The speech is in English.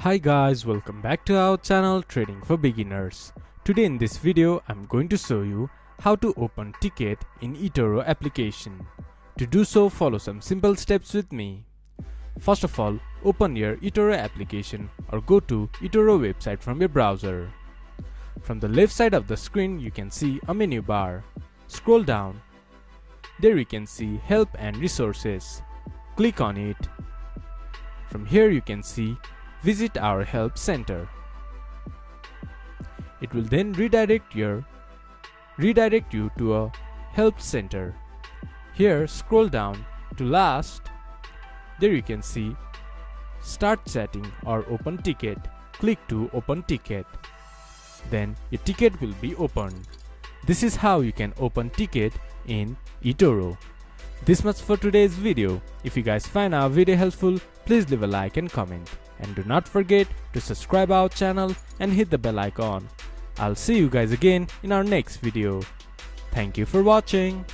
Hi guys, welcome back to our channel Trading for Beginners. Today in this video I'm going to show you how to open ticket in Etoro application. To do so, follow some simple steps with me. First of all, open your Etoro application or go to Etoro website from your browser. From the left side of the screen you can see a menu bar. Scroll down. There you can see Help and Resources. Click on it. From here you can see Visit our help center. It will then redirect you to a help center. Here scroll down to last. There you can see Start chatting or open ticket. Click to open ticket. Then your ticket will be opened. This is how you can open ticket in Etoro. This much for today's video. If you guys find our video helpful, please leave a like and comment. And do not forget to subscribe our channel and hit the bell icon. I'll see you guys again in our next video. Thank you for watching.